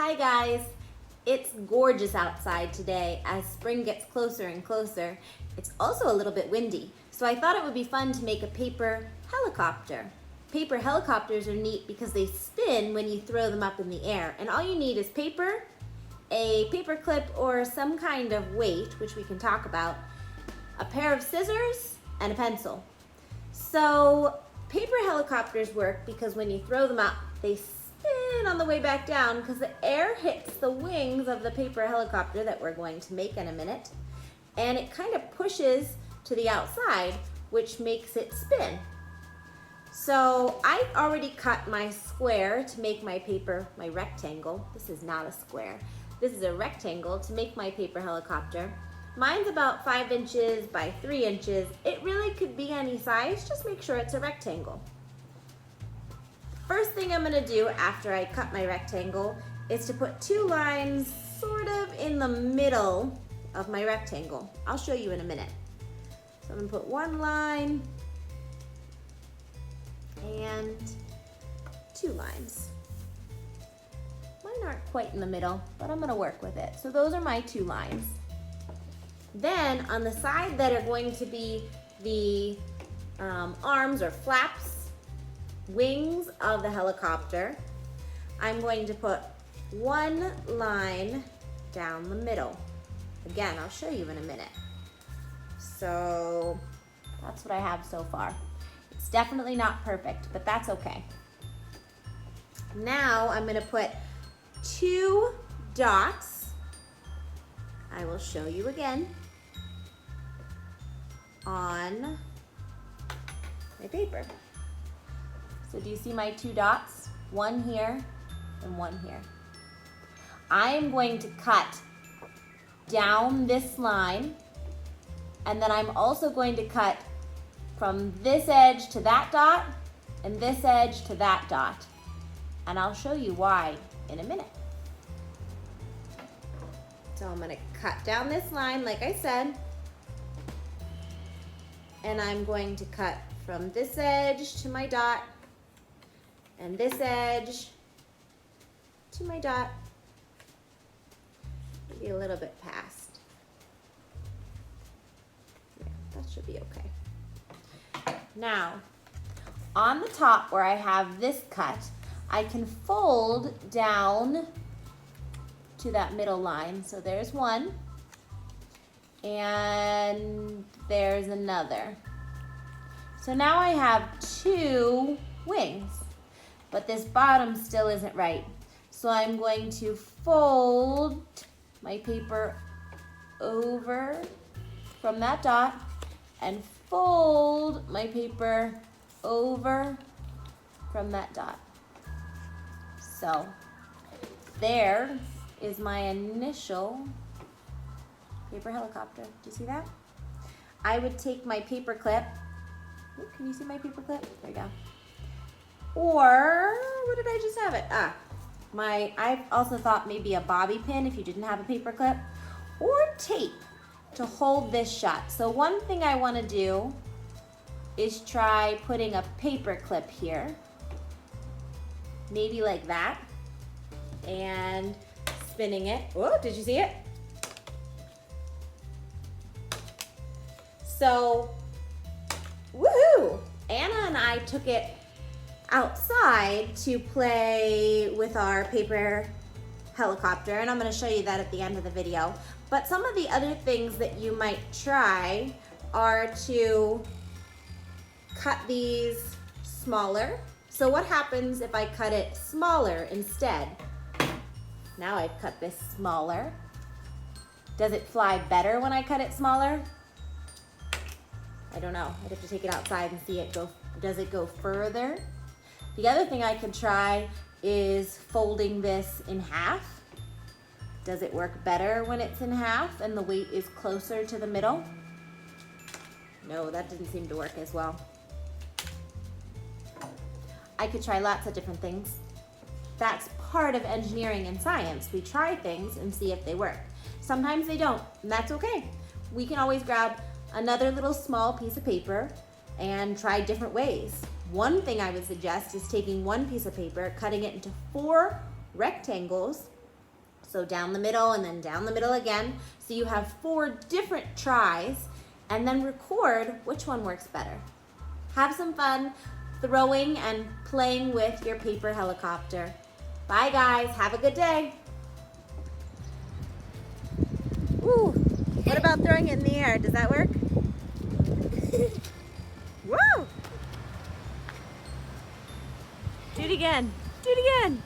Hi guys! It's gorgeous outside today as spring gets closer and closer. It's also a little bit windy, so I thought it would be fun to make a paper helicopter. Paper helicopters are neat because they spin when you throw them up in the air, and all you need is paper, a paper clip or some kind of weight, which we can talk about, a pair of scissors, and a pencil. So paper helicopters work because when you throw them up, they spin on the way back down because the air hits the wings of the paper helicopter that we're going to make in a minute, and it kind of pushes to the outside, which makes it spin. So I've already cut my square to make my paper, my rectangle. This is not a square. This is a rectangle to make my paper helicopter. Mine's about 5 inches by 3 inches. It really could be any size, just make sure it's a rectangle. First thing I'm gonna do after I cut my rectangle is to put 2 lines sort of in the middle of my rectangle. I'll show you in a minute. So I'm gonna put 1 line and 2 lines. Mine aren't quite in the middle, but I'm gonna work with it. So those are my 2 lines. Then on the side that are going to be the arms or flaps, wings of the helicopter, I'm going to put 1 line down the middle. Again, I'll show you in a minute. So that's what I have so far. It's definitely not perfect, but that's okay. Now I'm gonna put 2 dots. I will show you again on my paper. So do you see my 2 dots? 1 here and 1 here. I am going to cut down this line, and then I'm also going to cut from this edge to that dot and this edge to that dot. And I'll show you why in a minute. So I'm gonna cut down this line like I said, and I'm going to cut from this edge to my dot and this edge to my dot, maybe a little bit past. Yeah, that should be okay. Now, on the top where I have this cut, I can fold down to that middle line. So there's 1, and there's another. So now I have 2 wings, but this bottom still isn't right. So I'm going to fold my paper over from that dot and fold my paper over from that dot. So there is my initial paper helicopter. Do you see that? I would take my paper clip. Ooh, can you see my paper clip? There you go. Or, what did I just have it? I also thought maybe a bobby pin if you didn't have a paper clip, or tape to hold this shut. So one thing I want to do is try putting a paper clip here, maybe like that, and spinning it. Oh, did you see it? So, woohoo! Anna and I took it outside to play with our paper helicopter, and I'm going to show you that at the end of the video. But some of the other things that you might try are to cut these smaller. So what happens if I cut it smaller instead? Now I've cut this smaller. Does it fly better when I cut it smaller? I don't know. I'd have to take it outside and see it go. Does it go further? The other thing I could try is folding this in half. Does it work better when it's in half and the weight is closer to the middle? No, that didn't seem to work as well. I could try lots of different things. That's part of engineering and science. We try things and see if they work. Sometimes they don't, and that's okay. We can always grab another little small piece of paper and try different ways. One thing I would suggest is taking 1 piece of paper, cutting it into 4 rectangles, So down the middle and then down the middle again. So you have 4 different tries, and then record which one works better. Have some fun throwing and playing with your paper helicopter. Bye guys, have a good day. Ooh, what about throwing it in the air? Does that work? Woo! Do it again. Do it again.